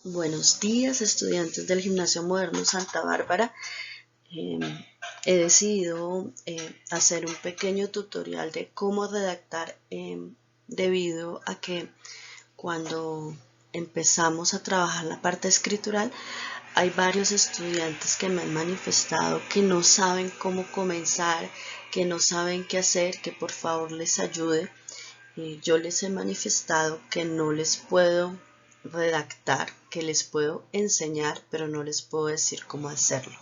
Buenos días, estudiantes del Gimnasio Moderno Santa Bárbara. He decidido hacer un pequeño tutorial de cómo redactar debido a que cuando empezamos a trabajar la parte escritural hay varios estudiantes que me han manifestado que no saben cómo comenzar, que no saben qué hacer, que por favor les ayude. Yo les he manifestado que no les puedo redactar, que les puedo enseñar, pero no les puedo decir cómo hacerlo.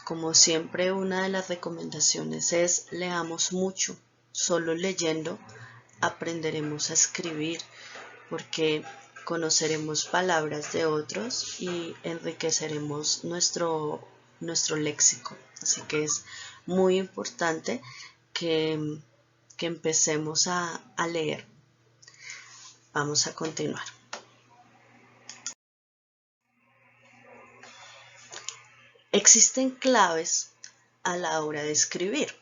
Como siempre, una de las recomendaciones es leamos mucho. Solo leyendo aprenderemos a escribir, porque conoceremos palabras de otros y enriqueceremos nuestro léxico. Así que es muy importante que empecemos a leer. Vamos a continuar. Existen claves a la hora de escribir.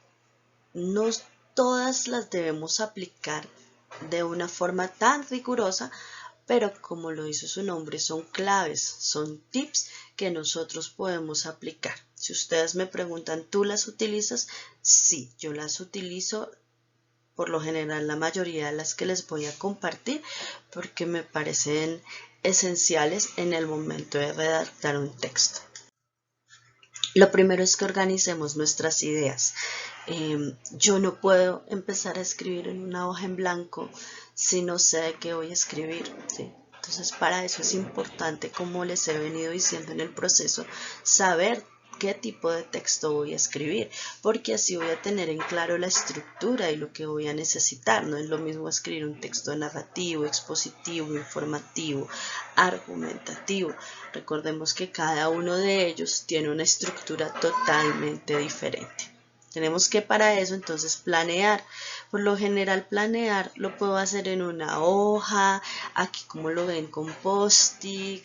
No todas las debemos aplicar de una forma tan rigurosa, pero como lo dice su nombre, son claves, son tips que nosotros podemos aplicar. Si ustedes me preguntan, ¿tú las utilizas? Sí, yo las utilizo. Por lo general, la mayoría de las que les voy a compartir, porque me parecen esenciales en el momento de redactar un texto. Lo primero es que organicemos nuestras ideas. Yo no puedo empezar a escribir en una hoja en blanco si no sé de qué voy a escribir, ¿sí? Entonces, para eso es importante, como les he venido diciendo en el proceso, saber qué tipo de texto voy a escribir, porque así voy a tener en claro la estructura y lo que voy a necesitar. No es lo mismo escribir un texto narrativo, expositivo, informativo, argumentativo. Recordemos que cada uno de ellos tiene una estructura totalmente diferente. Tenemos que para eso entonces planear. Por lo general planear lo puedo hacer en una hoja, aquí como lo ven con post-it,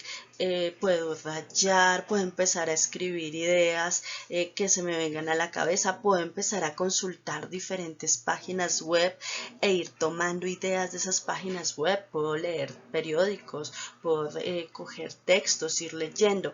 puedo rayar, puedo empezar a escribir ideas que se me vengan a la cabeza, puedo empezar a consultar diferentes páginas web e ir tomando ideas de esas páginas web, puedo leer periódicos, puedo coger textos, ir leyendo.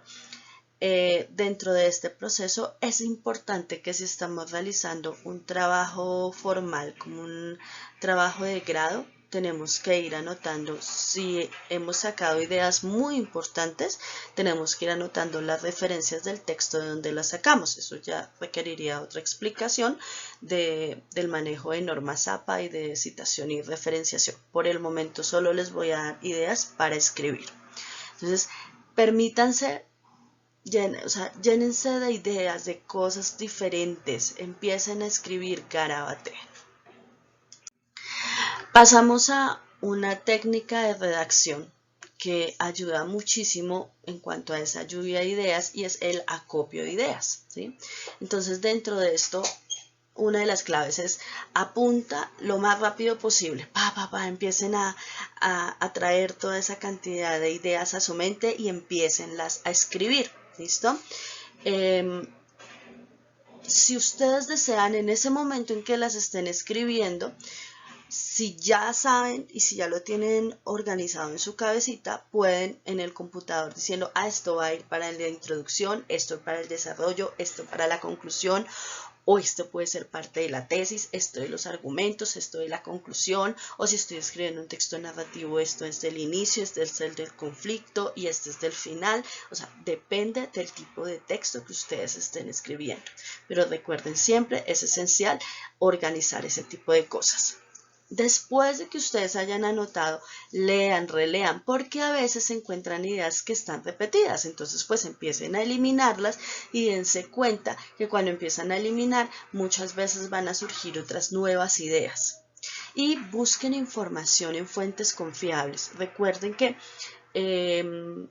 Dentro de este proceso es importante que si estamos realizando un trabajo formal como un trabajo de grado, tenemos que ir anotando. Si hemos sacado ideas muy importantes, tenemos que ir anotando las referencias del texto de donde las sacamos. Eso ya requeriría otra explicación del manejo de normas APA y de citación y referenciación. Por el momento solo les voy a dar ideas para escribir. Entonces, permítanse llénense de ideas, de cosas diferentes, empiecen a escribir, garabateen. Pasamos a una técnica de redacción que ayuda muchísimo en cuanto a esa lluvia de ideas y es el acopio de ideas, ¿sí? Entonces, dentro de esto, una de las claves es apunta lo más rápido posible. Empiecen a traer toda esa cantidad de ideas a su mente y empiecenlas a escribir. ¿Listo? Si ustedes desean en ese momento en que las estén escribiendo, si ya saben y si ya lo tienen organizado en su cabecita, pueden en el computador diciendo, esto va a ir para la introducción, esto para el desarrollo, esto para la conclusión, o esto puede ser parte de la tesis, esto de los argumentos, esto de la conclusión, o si estoy escribiendo un texto narrativo, esto es del inicio, este es el del conflicto y este es del final. O sea, depende del tipo de texto que ustedes estén escribiendo. Pero recuerden siempre, es esencial organizar ese tipo de cosas. Después de que ustedes hayan anotado, lean, relean, porque a veces se encuentran ideas que están repetidas. Entonces, pues empiecen a eliminarlas y dense cuenta que cuando empiezan a eliminar, muchas veces van a surgir otras nuevas ideas. Y busquen información en fuentes confiables. Recuerden que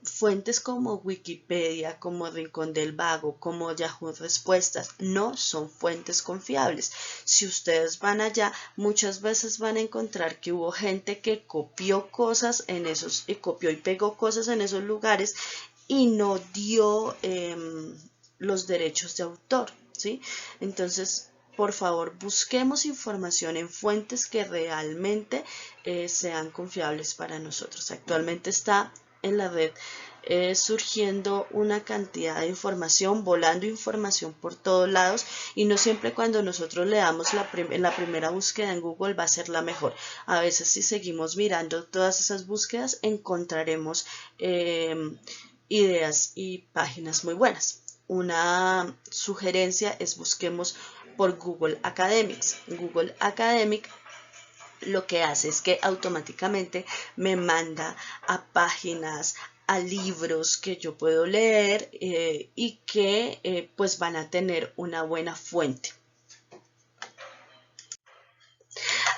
fuentes como Wikipedia, como Rincón del Vago, como Yahoo Respuestas, no son fuentes confiables. Si ustedes van allá, muchas veces van a encontrar que hubo gente que copió cosas en esos, copió y pegó cosas en esos lugares y no dio los derechos de autor, ¿sí? Entonces, por favor, busquemos información en fuentes que realmente sean confiables para nosotros. Actualmente está en la red surgiendo una cantidad de información, volando información por todos lados, y no siempre cuando nosotros le damos en la primera búsqueda en Google va a ser la mejor. A veces si seguimos mirando todas esas búsquedas encontraremos ideas y páginas muy buenas. Una sugerencia es busquemos por Google Academics. Google Academic lo que hace es que automáticamente me manda a páginas, a libros que yo puedo leer y que pues van a tener una buena fuente.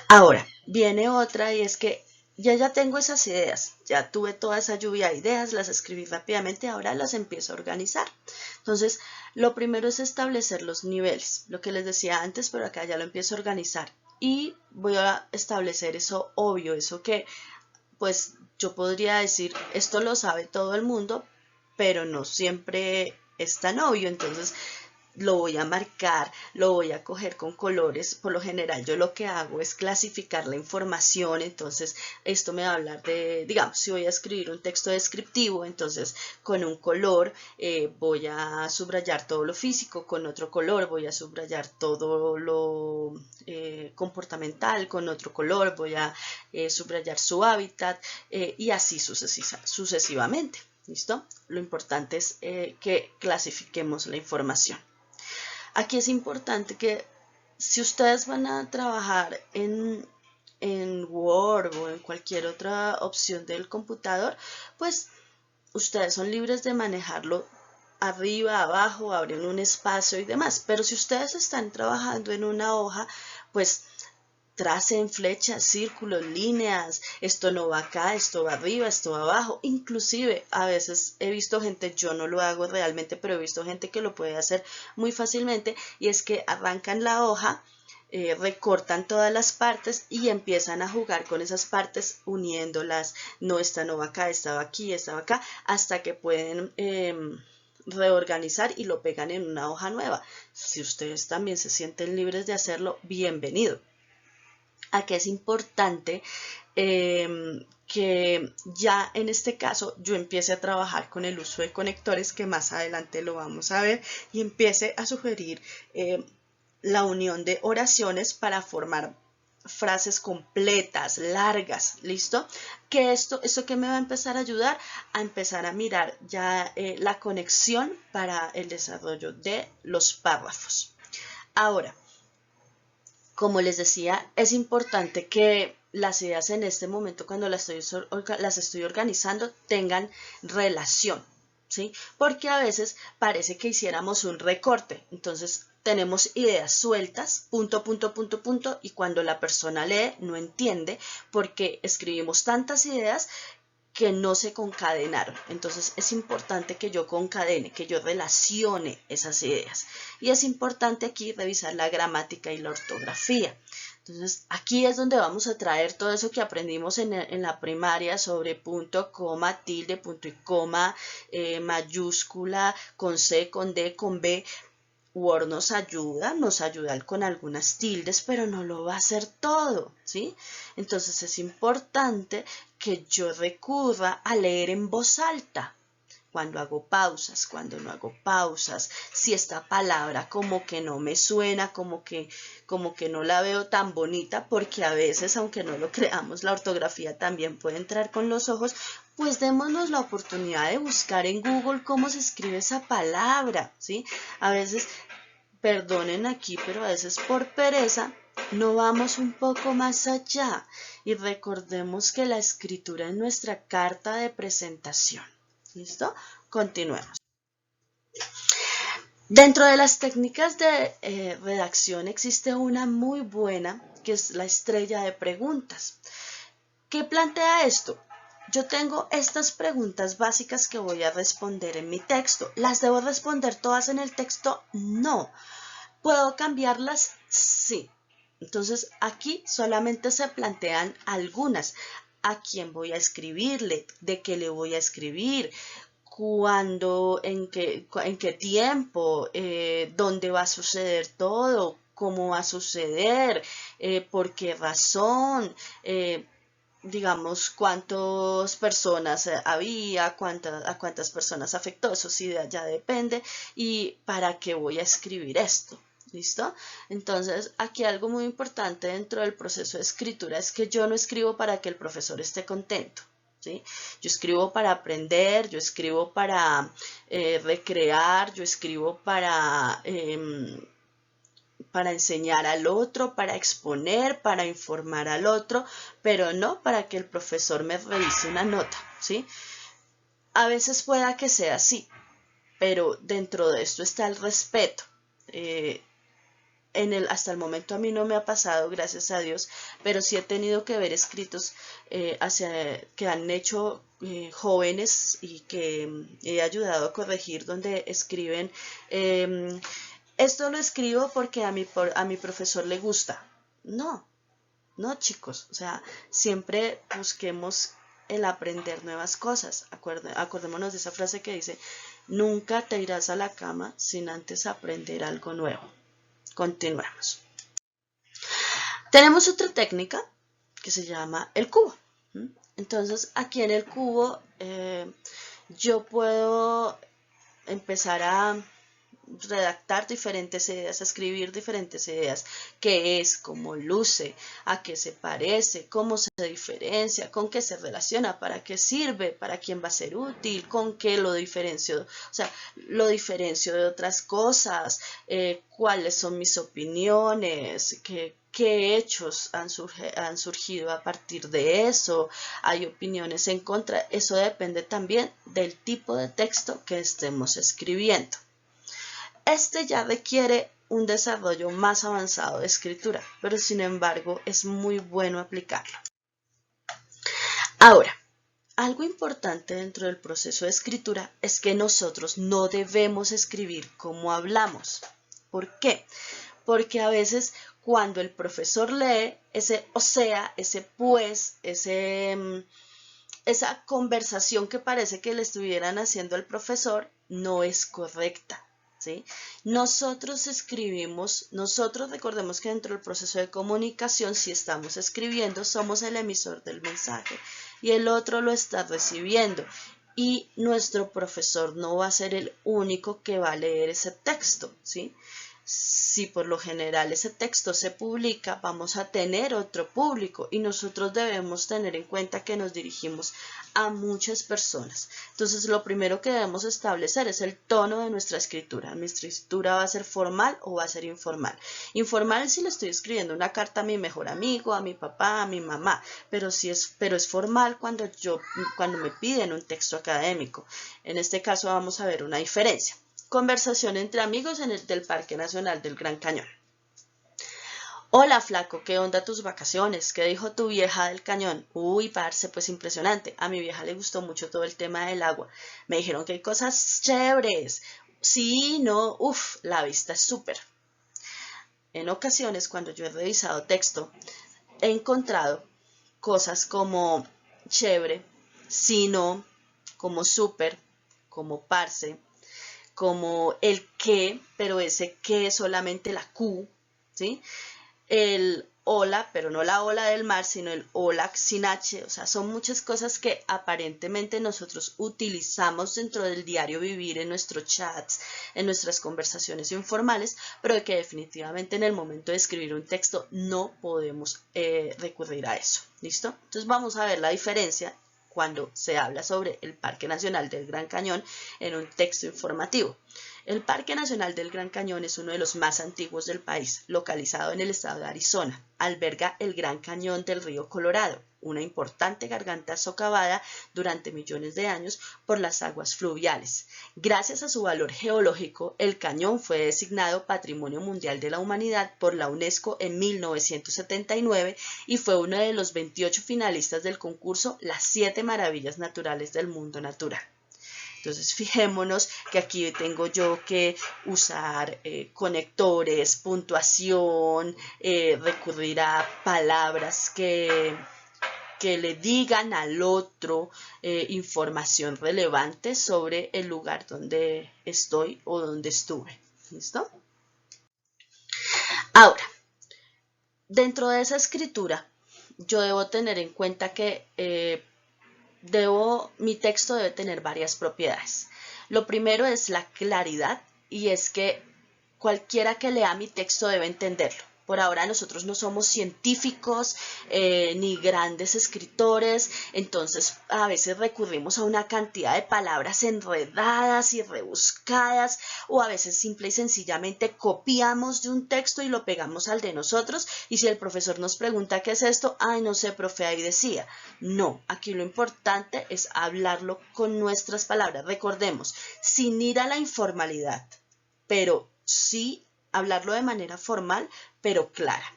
Ahora, viene otra y es que ya tengo esas ideas, ya tuve toda esa lluvia de ideas, las escribí rápidamente, ahora las empiezo a organizar. Entonces, lo primero es establecer los niveles, lo que les decía antes, pero acá ya lo empiezo a organizar. Y voy a establecer eso obvio, eso que pues yo podría decir, esto lo sabe todo el mundo, pero no siempre es tan obvio, entonces lo voy a marcar, lo voy a coger con colores. Por lo general yo lo que hago es clasificar la información, entonces esto me va a hablar de, digamos, si voy a escribir un texto descriptivo, entonces con un color voy a subrayar todo lo físico, con otro color voy a subrayar todo lo comportamental, con otro color voy a subrayar su hábitat y así sucesivamente. ¿Listo? Lo importante es que clasifiquemos la información. Aquí es importante que si ustedes van a trabajar en Word o en cualquier otra opción del computador, pues ustedes son libres de manejarlo arriba, abajo, abren un espacio y demás. Pero si ustedes están trabajando en una hoja, pues tracen flechas, círculos, líneas, esto no va acá, esto va arriba, esto va abajo. Inclusive a veces he visto gente, yo no lo hago realmente, pero he visto gente que lo puede hacer muy fácilmente, y es que arrancan la hoja, recortan todas las partes y empiezan a jugar con esas partes uniéndolas. No, esta no va acá, esta va aquí, esta va acá, hasta que pueden reorganizar y lo pegan en una hoja nueva. Si ustedes también se sienten libres de hacerlo, bienvenido. Aquí es importante que ya en este caso yo empiece a trabajar con el uso de conectores, que más adelante lo vamos a ver, y empiece a sugerir la unión de oraciones para formar frases completas, largas, ¿listo? Que esto que me va a empezar a ayudar a empezar a mirar ya la conexión para el desarrollo de los párrafos. Ahora, como les decía, es importante que las ideas en este momento, cuando las estoy organizando, tengan relación, ¿sí? Porque a veces parece que hiciéramos un recorte. Entonces, tenemos ideas sueltas, punto, punto, punto, punto, y cuando la persona lee, no entiende porque escribimos tantas ideas que no se concadenaron. Entonces es importante que yo concadene, que yo relacione esas ideas. Y es importante aquí revisar la gramática y la ortografía. Entonces aquí es donde vamos a traer todo eso que aprendimos en la primaria sobre punto, coma, tilde, punto y coma, mayúscula, con C, con D, con B. Word nos ayuda con algunas tildes, pero no lo va a hacer todo, ¿sí? Entonces es importante que yo recurra a leer en voz alta, cuando hago pausas, cuando no hago pausas, si esta palabra como que no me suena, como que no la veo tan bonita, porque a veces, aunque no lo creamos, la ortografía también puede entrar con los ojos, pues démonos la oportunidad de buscar en Google cómo se escribe esa palabra, ¿sí? A veces, perdonen aquí, pero a veces por pereza no vamos un poco más allá y recordemos que la escritura es nuestra carta de presentación. ¿Listo? Continuemos. Dentro de las técnicas de redacción existe una muy buena, que es la estrella de preguntas. ¿Qué plantea esto? Yo tengo estas preguntas básicas que voy a responder en mi texto. ¿Las debo responder todas en el texto? No. ¿Puedo cambiarlas? Sí. Entonces aquí solamente se plantean algunas. ¿A quién voy a escribirle? ¿De qué le voy a escribir? ¿Cuándo? ¿En qué tiempo? ¿Dónde va a suceder todo? ¿Cómo va a suceder? ¿Por qué razón? digamos, cuántas personas había, a cuántas personas afectó, eso sí ya depende, y para qué voy a escribir esto. ¿Listo? Entonces, aquí algo muy importante dentro del proceso de escritura es que yo no escribo para que el profesor esté contento. ¿Sí? Yo escribo para aprender, yo escribo para recrear, yo escribo para enseñar al otro, para exponer, para informar al otro, pero no para que el profesor me revise una nota, ¿sí? A veces pueda que sea así, pero dentro de esto está el respeto. Eh, hasta el momento a mí no me ha pasado, gracias a Dios, pero sí he tenido que ver escritos que han hecho jóvenes y que he ayudado a corregir, donde escriben esto lo escribo porque a mi profesor le gusta. No, no, chicos. O sea, siempre busquemos el aprender nuevas cosas. Acordémonos de esa frase que dice, nunca te irás a la cama sin antes aprender algo nuevo. Continuemos. Tenemos otra técnica que se llama el cubo. Entonces, aquí en el cubo yo puedo empezar a redactar diferentes ideas, a escribir diferentes ideas, qué es, cómo luce, a qué se parece, cómo se diferencia, con qué se relaciona, para qué sirve, para quién va a ser útil, con qué lo diferencio, o sea, lo diferencio de otras cosas, cuáles son mis opiniones, qué hechos han surgido a partir de eso, hay opiniones en contra, eso depende también del tipo de texto que estemos escribiendo. Este ya requiere un desarrollo más avanzado de escritura, pero sin embargo es muy bueno aplicarlo. Ahora, algo importante dentro del proceso de escritura es que nosotros no debemos escribir como hablamos. ¿Por qué? Porque a veces cuando el profesor lee, ese o sea, ese pues, esa conversación que parece que le estuvieran haciendo al profesor no es correcta. ¿Sí? Nosotros escribimos, nosotros recordemos que dentro del proceso de comunicación, si estamos escribiendo, somos el emisor del mensaje y el otro lo está recibiendo. Y nuestro profesor no va a ser el único que va a leer ese texto, ¿sí? Si por lo general ese texto se publica, vamos a tener otro público y nosotros debemos tener en cuenta que nos dirigimos a muchas personas. Entonces, lo primero que debemos establecer es el tono de nuestra escritura. ¿Nuestra escritura va a ser formal o va a ser informal? Informal si le estoy escribiendo una carta a mi mejor amigo, a mi papá, a mi mamá, pero es formal cuando me piden un texto académico. En este caso vamos a ver una diferencia. Conversación entre amigos en el del Parque Nacional del Gran Cañón. Hola, flaco, ¿qué onda tus vacaciones? ¿Qué dijo tu vieja del cañón? Uy, parce, pues impresionante. A mi vieja le gustó mucho todo el tema del agua. Me dijeron que hay cosas chéveres. Sí, no, uff, la vista es súper. En ocasiones, cuando yo he revisado texto, he encontrado cosas como chévere, sí, no, como súper, como parce, como el que, pero ese que es solamente la Q, ¿sí? El hola, pero no la ola del mar, sino el hola sin H, o sea, son muchas cosas que aparentemente nosotros utilizamos dentro del diario vivir en nuestros chats, en nuestras conversaciones informales, pero que definitivamente en el momento de escribir un texto no podemos recurrir a eso, ¿listo? Entonces vamos a ver la diferencia cuando se habla sobre el Parque Nacional del Gran Cañón en un texto informativo. El Parque Nacional del Gran Cañón es uno de los más antiguos del país, localizado en el estado de Arizona. Alberga el Gran Cañón del río Colorado, una importante garganta socavada durante millones de años por las aguas fluviales. Gracias a su valor geológico, el cañón fue designado Patrimonio Mundial de la Humanidad por la UNESCO en 1979 y fue uno de los 28 finalistas del concurso Las 7 Maravillas Naturales del Mundo Natural. Entonces, fijémonos que aquí tengo yo que usar conectores, puntuación, recurrir a palabras que le digan al otro información relevante sobre el lugar donde estoy o donde estuve. ¿Listo? Ahora, dentro de esa escritura, yo debo tener en cuenta que mi texto debe tener varias propiedades. Lo primero es la claridad, y es que cualquiera que lea mi texto debe entenderlo. Por ahora nosotros no somos científicos ni grandes escritores, entonces a veces recurrimos a una cantidad de palabras enredadas y rebuscadas, o a veces simple y sencillamente copiamos de un texto y lo pegamos al de nosotros, y si el profesor nos pregunta qué es esto, ay no sé, profe, ahí decía. No, aquí lo importante es hablarlo con nuestras palabras. Recordemos, sin ir a la informalidad, pero sí hablarlo de manera formal, pero clara.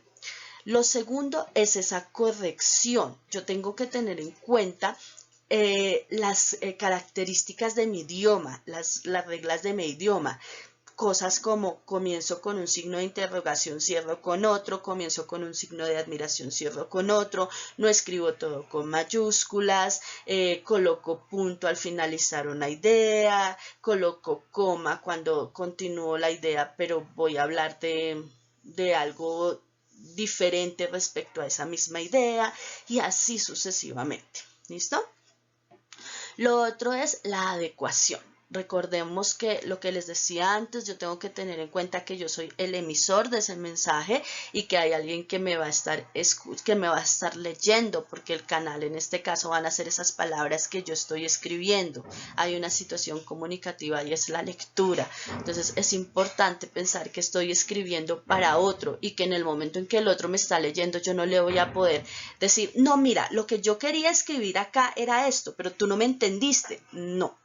Lo segundo es esa corrección. Yo tengo que tener en cuenta las características de mi idioma, las reglas de mi idioma. Cosas como comienzo con un signo de interrogación, cierro con otro, comienzo con un signo de admiración, cierro con otro, no escribo todo con mayúsculas, coloco punto al finalizar una idea, coloco coma cuando continúo la idea, pero voy a hablar de algo diferente respecto a esa misma idea, y así sucesivamente. ¿Listo? Lo otro es la adecuación. Recordemos que lo que les decía antes, yo tengo que tener en cuenta que yo soy el emisor de ese mensaje y que hay alguien que me va a estar leyendo, porque el canal en este caso van a ser esas palabras que yo estoy escribiendo. Hay una situación comunicativa y es la lectura. Entonces es importante pensar que estoy escribiendo para otro y que en el momento en que el otro me está leyendo yo no le voy a poder decir, no, mira, lo que yo quería escribir acá era esto, pero tú no me entendiste. No.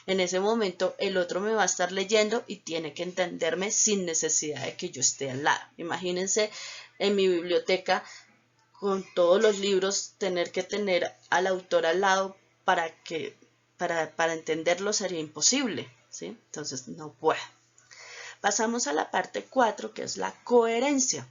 En ese momento el otro me va a estar leyendo y tiene que entenderme sin necesidad de que yo esté al lado. Imagínense en mi biblioteca con todos los libros tener que tener al autor al lado para entenderlo sería imposible, ¿sí? Entonces no puedo. Pasamos a la parte 4, que es la coherencia.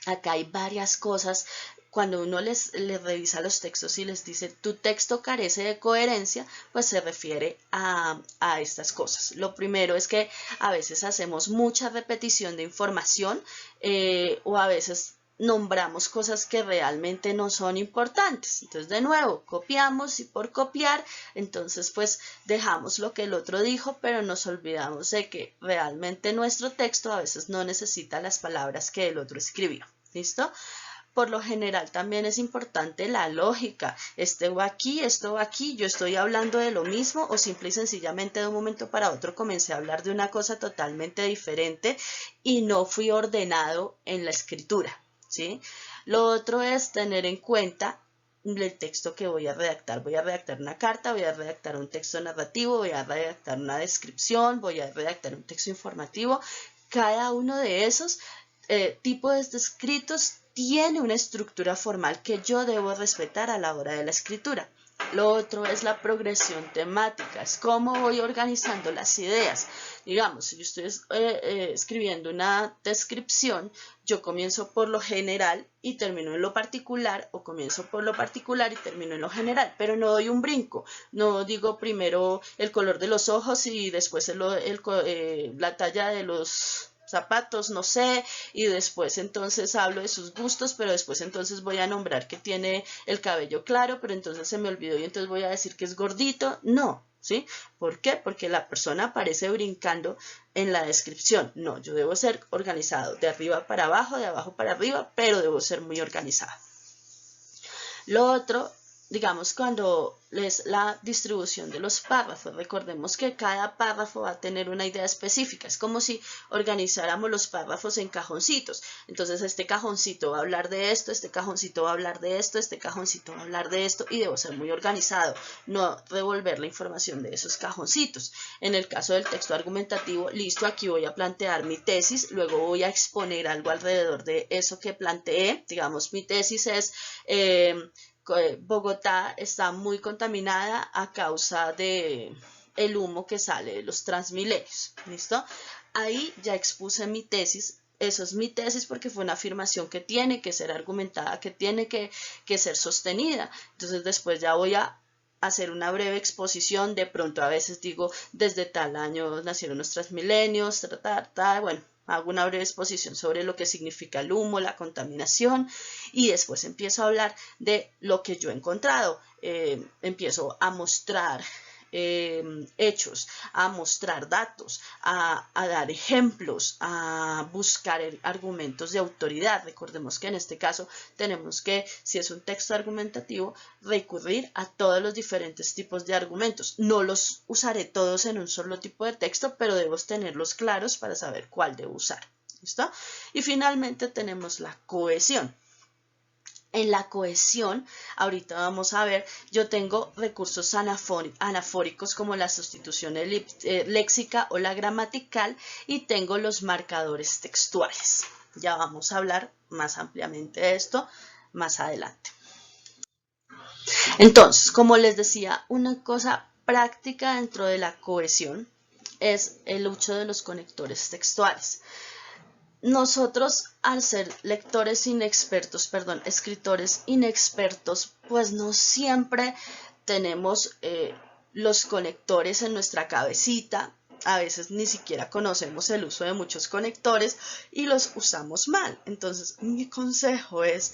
Acá hay varias cosas. Cuando uno les revisa los textos y les dice tu texto carece de coherencia, pues se refiere a estas cosas. Lo primero es que a veces hacemos mucha repetición de información o a veces nombramos cosas que realmente no son importantes. Entonces, de nuevo, copiamos y por copiar, entonces pues dejamos lo que el otro dijo, pero nos olvidamos de que realmente nuestro texto a veces no necesita las palabras que el otro escribió. ¿Listo? Por lo general también es importante la lógica. Esto va aquí, yo estoy hablando de lo mismo, o simple y sencillamente de un momento para otro comencé a hablar de una cosa totalmente diferente y no fui ordenado en la escritura, ¿sí? Lo otro es tener en cuenta el texto que voy a redactar. Voy a redactar una carta, voy a redactar un texto narrativo, voy a redactar una descripción, voy a redactar un texto informativo. Cada uno de esos tipos de escritos tiene una estructura formal que yo debo respetar a la hora de la escritura. Lo otro es la progresión temática, es cómo voy organizando las ideas. Digamos, si yo estoy escribiendo una descripción, yo comienzo por lo general y termino en lo particular, o comienzo por lo particular y termino en lo general, pero no doy un brinco, no digo primero el color de los ojos y después la talla de los zapatos, no sé, y después entonces hablo de sus gustos, pero después entonces voy a nombrar que tiene el cabello claro, pero entonces se me olvidó y entonces voy a decir que es gordito. No, ¿sí? ¿Por qué? Porque la persona aparece brincando en la descripción. No, yo debo ser organizado de arriba para abajo, de abajo para arriba, pero debo ser muy organizado. Lo otro, digamos, cuando es la distribución de los párrafos, recordemos que cada párrafo va a tener una idea específica. Es como si organizáramos los párrafos en cajoncitos. Entonces este cajoncito va a hablar de esto, este cajoncito va a hablar de esto, este cajoncito va a hablar de esto, y debo ser muy organizado, no revolver la información de esos cajoncitos. En el caso del texto argumentativo, listo, aquí voy a plantear mi tesis, luego voy a exponer algo alrededor de eso que planteé. Digamos, mi tesis es Bogotá está muy contaminada a causa de el humo que sale de los Transmilenios. ¿Listo? Ahí ya expuse mi tesis. Eso es mi tesis porque fue una afirmación que tiene que ser argumentada, que tiene que ser sostenida. Entonces después ya voy a hacer una breve exposición. De pronto a veces digo, desde tal año nacieron los Transmilenios, bueno, hago una breve exposición sobre lo que significa el humo, la contaminación, y después empiezo a hablar de lo que yo he encontrado. Empiezo a mostrar hechos, a mostrar datos, a dar ejemplos, a buscar argumentos de autoridad. Recordemos que en este caso tenemos que, si es un texto argumentativo, recurrir a todos los diferentes tipos de argumentos. No los usaré todos en un solo tipo de texto, pero debo tenerlos claros para saber cuál debo usar. ¿Listo? Y finalmente tenemos la cohesión. En la cohesión, ahorita vamos a ver, yo tengo recursos anafóricos como la sustitución léxica o la gramatical, y tengo los marcadores textuales. Ya vamos a hablar más ampliamente de esto más adelante. Entonces, como les decía, una cosa práctica dentro de la cohesión es el uso de los conectores textuales. Nosotros, al ser escritores inexpertos, pues no siempre tenemos los conectores en nuestra cabecita. A veces ni siquiera conocemos el uso de muchos conectores y los usamos mal. Entonces, mi consejo es: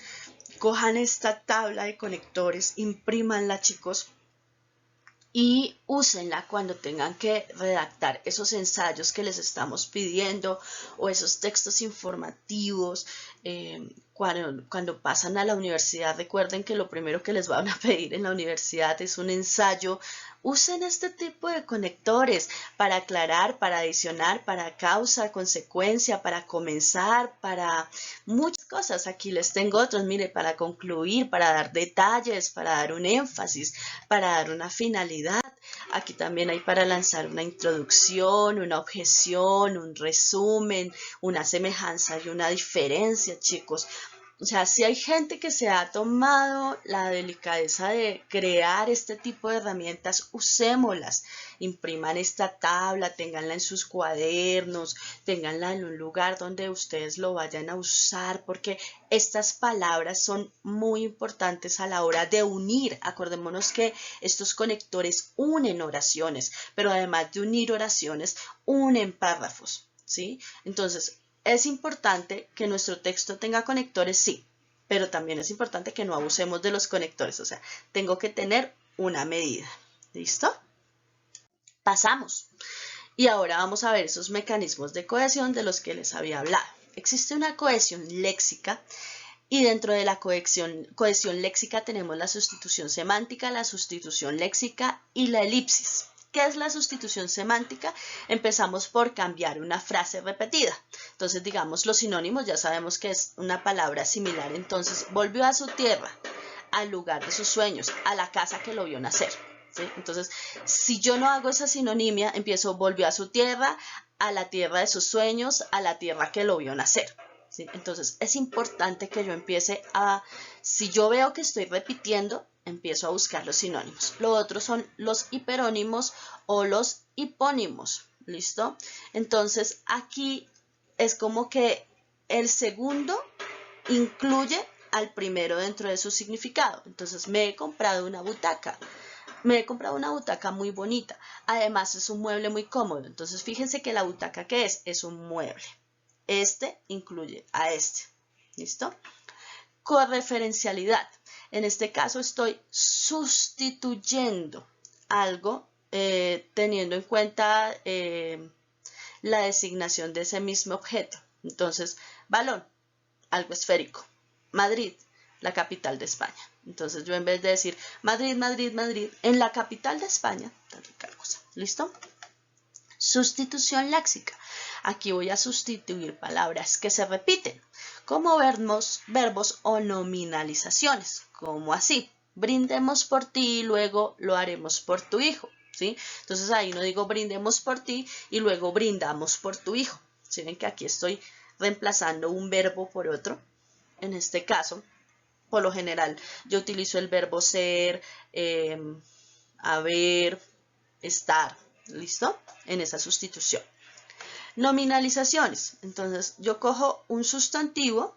cojan esta tabla de conectores, imprímanla, chicos, y úsenla cuando tengan que redactar esos ensayos que les estamos pidiendo o esos textos informativos. Cuando pasan a la universidad, recuerden que lo primero que les van a pedir en la universidad es un ensayo. Usen este tipo de conectores para aclarar, para adicionar, para causa, consecuencia, para comenzar, para muchas cosas. Aquí les tengo otros, mire, para concluir, para dar detalles, para dar un énfasis, para dar una finalidad. Aquí también hay para lanzar una introducción, una objeción, un resumen, una semejanza y una diferencia, chicos. O sea, si hay gente que se ha tomado la delicadeza de crear este tipo de herramientas, usémoslas. Impriman esta tabla, ténganla en sus cuadernos, ténganla en un lugar donde ustedes lo vayan a usar, porque estas palabras son muy importantes a la hora de unir. Acordémonos que estos conectores unen oraciones, pero además de unir oraciones, unen párrafos, ¿sí? Entonces, es importante que nuestro texto tenga conectores, sí, pero también es importante que no abusemos de los conectores. O sea, tengo que tener una medida. ¿Listo? Pasamos. Y ahora vamos a ver esos mecanismos de cohesión de los que les había hablado. Existe una cohesión léxica, y dentro de la cohesión léxica tenemos la sustitución semántica, la sustitución léxica y la elipsis. ¿Qué es la sustitución semántica? Empezamos por cambiar una frase repetida. Entonces, digamos, los sinónimos ya sabemos que es una palabra similar. Entonces, volvió a su tierra, al lugar de sus sueños, a la casa que lo vio nacer, ¿sí? Entonces, si yo no hago esa sinonimia, empiezo: volvió a su tierra, a la tierra de sus sueños, a la tierra que lo vio nacer, ¿sí? Entonces, es importante que yo empiece si yo veo que estoy repitiendo, empiezo a buscar los sinónimos. Lo otro son los hiperónimos o los hipónimos. ¿Listo? Entonces, aquí es como que el segundo incluye al primero dentro de su significado. Entonces, me he comprado una butaca. Me he comprado una butaca muy bonita. Además, es un mueble muy cómodo. Entonces, fíjense que la butaca, ¿qué es? Es un mueble. Este incluye a este. ¿Listo? Correferencialidad. En este caso estoy sustituyendo algo teniendo en cuenta la designación de ese mismo objeto. Entonces, balón, algo esférico. Madrid, la capital de España. Entonces, yo en vez de decir Madrid, Madrid, Madrid, en la capital de España, tal cosa. ¿Listo? Sustitución léxica. Aquí voy a sustituir palabras que se repiten, como verbos o nominalizaciones, como así: brindemos por ti y luego lo haremos por tu hijo, ¿sí? Entonces ahí no digo brindemos por ti y luego brindamos por tu hijo. ¿Sí ven que aquí estoy reemplazando un verbo por otro? En este caso, por lo general, yo utilizo el verbo ser, haber, estar. ¿Listo? En esa sustitución. Nominalizaciones. Entonces, yo cojo un sustantivo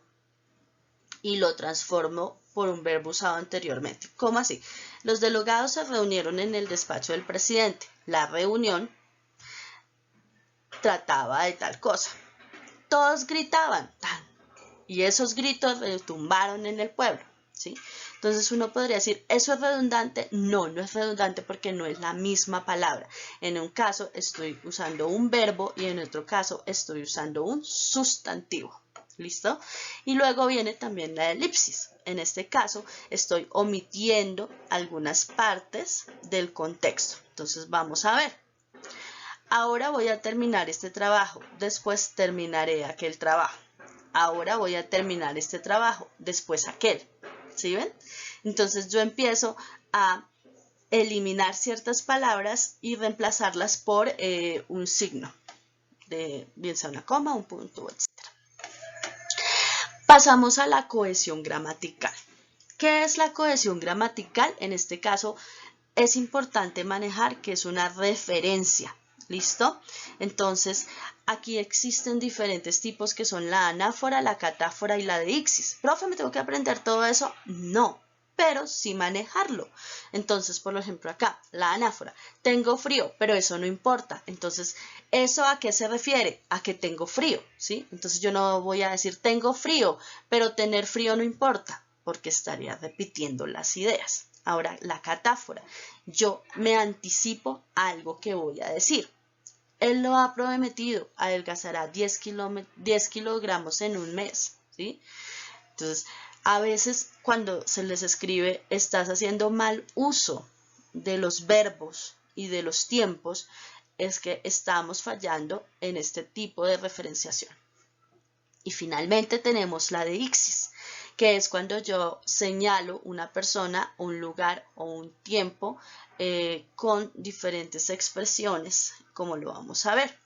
y lo transformo por un verbo usado anteriormente. ¿Cómo así? Los delegados se reunieron en el despacho del presidente. La reunión trataba de tal cosa. todos gritaban, ¡tan! Y esos gritos retumbaron en el pueblo, ¿sí? Entonces uno podría decir, ¿eso es redundante? No, no es redundante porque no es la misma palabra. En un caso estoy usando un verbo y en otro caso estoy usando un sustantivo. ¿Listo? Y luego viene también la elipsis. En este caso estoy omitiendo algunas partes del contexto. Entonces vamos a ver. Ahora voy a terminar este trabajo, después terminaré aquel trabajo. Ahora voy a terminar este trabajo, después aquel. ¿Sí ven? Entonces yo empiezo a eliminar ciertas palabras y reemplazarlas por un signo, bien sea una coma, un punto, etc. Pasamos a la cohesión gramatical. ¿Qué es la cohesión gramatical? En este caso es importante manejar que es una referencia. ¿Listo? Entonces, aquí existen diferentes tipos que son la anáfora, la catáfora y la deíxis. ¿Profe, me tengo que aprender todo eso? No, pero sí manejarlo. Entonces, por ejemplo, acá, la anáfora. Tengo frío, pero eso no importa. Entonces, ¿eso a qué se refiere? A que tengo frío, ¿sí? Entonces, yo no voy a decir tengo frío, pero tener frío no importa, porque estaría repitiendo las ideas. Ahora, la catáfora. Yo me anticipo a algo que voy a decir. Él lo ha prometido, adelgazará 10 kilogramos en un mes, ¿sí? Entonces, a veces cuando se les escribe, estás haciendo mal uso de los verbos y de los tiempos, es que estamos fallando en este tipo de referenciación. Y finalmente tenemos la deíxis, que es cuando yo señalo una persona, un lugar o un tiempo con diferentes expresiones, como lo vamos a ver.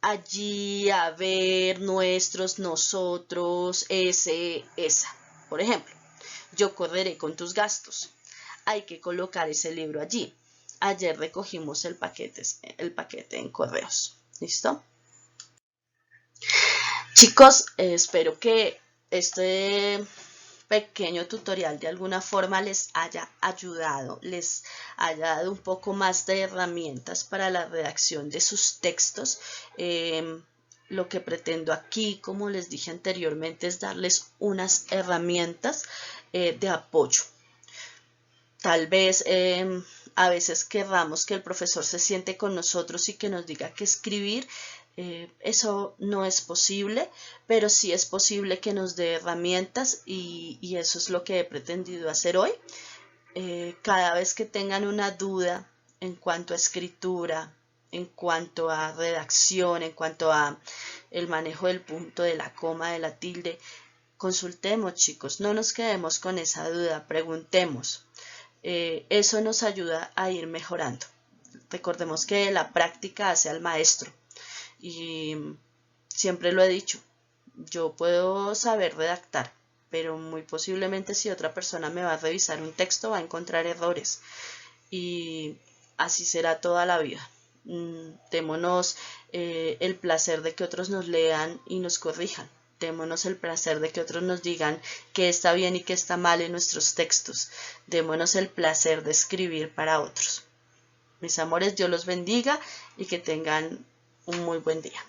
Allí, a ver, nuestros, nosotros, ese, esa. Por ejemplo, yo correré con tus gastos. Hay que colocar ese libro allí. Ayer recogimos el paquete en correos. ¿Listo? Chicos, espero que este pequeño tutorial de alguna forma les haya ayudado, les haya dado un poco más de herramientas para la redacción de sus textos. Lo que pretendo aquí, como les dije anteriormente, es darles unas herramientas de apoyo. Tal vez a veces querramos que el profesor se siente con nosotros y que nos diga que escribir. Eso no es posible, pero sí es posible que nos dé herramientas y eso es lo que he pretendido hacer hoy. Cada vez que tengan una duda en cuanto a escritura, en cuanto a redacción, en cuanto a el manejo del punto, de la coma, de la tilde, consultemos, chicos, no nos quedemos con esa duda, preguntemos. Eso nos ayuda a ir mejorando. Recordemos que la práctica hace al maestro. Y siempre lo he dicho, yo puedo saber redactar, pero muy posiblemente si otra persona me va a revisar un texto va a encontrar errores y así será toda la vida. Démonos el placer de que otros nos lean y nos corrijan. Démonos el placer de que otros nos digan qué está bien y qué está mal en nuestros textos. Démonos el placer de escribir para otros. Mis amores, Dios los bendiga y que tengan un muy buen día.